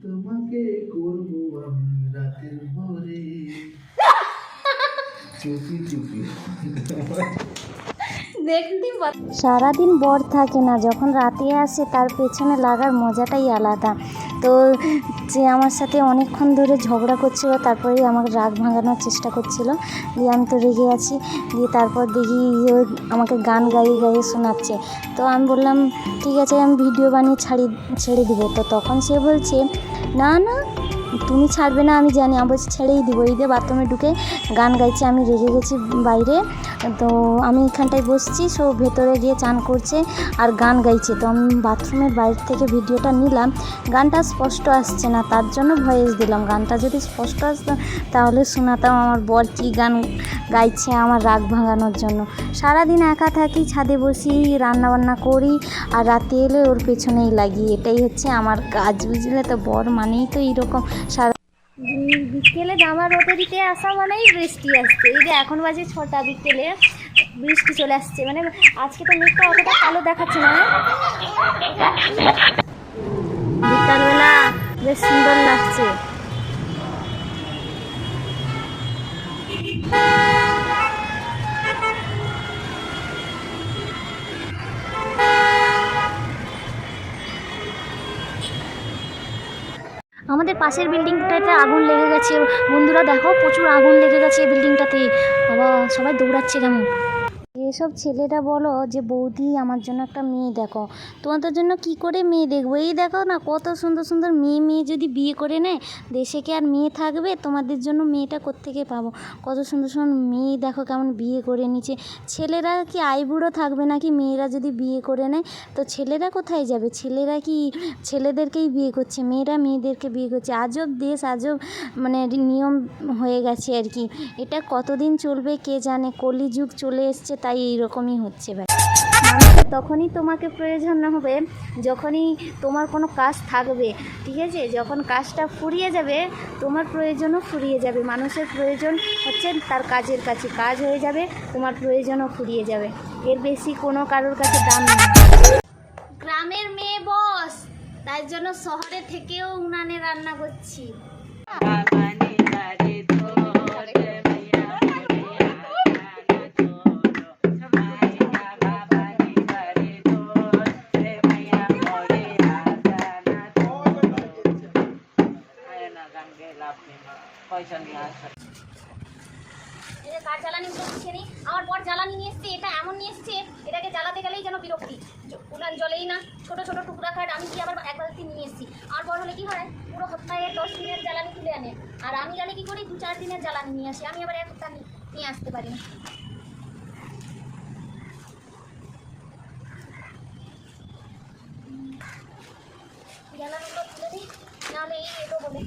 তোমাকে করবো আমি রাতের ভোরে চুপি চুপি। সারাদিন বর থাকে না, যখন রাতে আসে তার পেছনে লাগার মজাটাই আলাদা। তো যে আমার সাথে অনেকক্ষণ ধরে ঝগড়া করছিল, তারপরে আমাকে রাগ ভাঙানোর চেষ্টা করছিল, দিয়ে আমি তো রেগে আছি। দিয়ে তারপর দেখি ও আমাকে গান গাইয়ে গাইয়ে শোনাচ্ছে। তো আমি বললাম ঠিক আছে, আমি ভিডিও বানিয়ে ছেড়ে দিব। তো তখন সে বলছে না না, তুমি ছাড়বে না আমি জানি। আমি বলছি ছেড়েই দিব। এই দিয়ে বাথরুমে ঢুকে গান গাইছে। আমি রেগে গেছি বাইরে। তো আমি এখানটায় বসছি, সো ভেতরে গিয়ে চান করছে আর গান গাইছে। তো আমি বাথরুমের বাইরে থেকে ভিডিওটা নিলাম। গানটা স্পষ্ট আসছে না, তার জন্য ভয়েস দিলাম। গানটা যদি স্পষ্ট আসতো তাহলে শোনাতাম আমার বর কী গান গাইছে আমার রাগ ভাঙানোর জন্য। সারাদিন একা থাকি, ছাদে বসি, রান্নাবান্না করি, আর রাতে এলে ওর পেছনেই লাগি। এটাই হচ্ছে আমার কাজ, বুঝলে তো। বর মানেই তো এইরকম। সারা বিকেলে জামা রোদে দিতে আসা মানেই বৃষ্টি আসছে। এই যে এখন বাজে 6টা, বিকেলে বৃষ্টি চলে আসছে। মানে আজকে তো মেঘটা অতটা কালো দেখাচ্ছে না, বিকালবেলা বেশ সুন্দর লাগছে। আমাদের পাশের বিল্ডিংটাতে আগুন লেগে গেছে বন্ধুরা, দেখো প্রচুর আগুন লেগে গেছে বিল্ডিংটাতে। বাবা, সবাই দৌড়াচ্ছে কেমন। এসব ছেলেরা বলো যে বৌদি আমার জন্য একটা মেয়ে দেখো। তোমাদের জন্য কি করে মেয়ে দেখবো? এই দেখো না, কত সুন্দর সুন্দর মেয়ে যদি বিয়ে করে নেয়, দেশে কি আর মেয়ে থাকবে? তোমাদের জন্য মেয়েটা কোত্থেকে পাবো? কত সুন্দর সুন্দর মেয়ে দেখো কেমন বিয়ে করে নিচ্ছে। ছেলেরা কি আইবুড়ো থাকবে নাকি? মেয়েরা যদি বিয়ে করে নেয় তো ছেলেরা কোথায় যাবে? ছেলেরা কি ছেলেদেরকেই বিয়ে করছে, মেয়েরা মেয়েদেরকে বিয়ে করছে। আজব দেশ, আজব মানে নিয়ম হয়ে গেছে আর কি। এটা কতদিন চলবে কে জানে। কলিযুগ চলে এসছে, তাই এইরকমই হচ্ছে ভাই। মানুষের তখনই তোমাকে প্রয়োজন না হবে যখনই তোমার কোনো কাজ থাকবে, ঠিক আছে? যখন কাজটা ফুরিয়ে যাবে তোমার প্রয়োজনও ফুরিয়ে যাবে। মানুষের প্রয়োজন হচ্ছে তার কাজের কাছে, কাজ হয়ে যাবে তোমার প্রয়োজনও ফুরিয়ে যাবে। এর বেশি কোনো কারোর কাছে দাম নেই। গ্রামের মেয়ে বস, তাই জন্য শহরে থেকেও উনানে রান্না করছি। কার জ্বালানি উঠে নি, আমার বর জ্বালানি নিয়ে এসছে। এটা এমন নিয়ে এসছে, এটাকে জ্বালাতে গেলেই যেন বিরক্তি। উনান জ্বলেই না, ছোট ছোট টুকরা কাঠ। আমি কি আবার এক বালতি নিয়ে এসছি। আর বর হলে কি হয়, পুরো সপ্তাহে 10 দিনের জ্বালানি তুলে আনে। আর আমি গেলে কি করি, 2-4 দিনের জ্বালানি নিয়ে আসি। আমি আবার এক সপ্তাহ নিয়ে আসতে পারি না। জ্বালানিগুলো তুলে দিই, নাহলে এই এগো বলে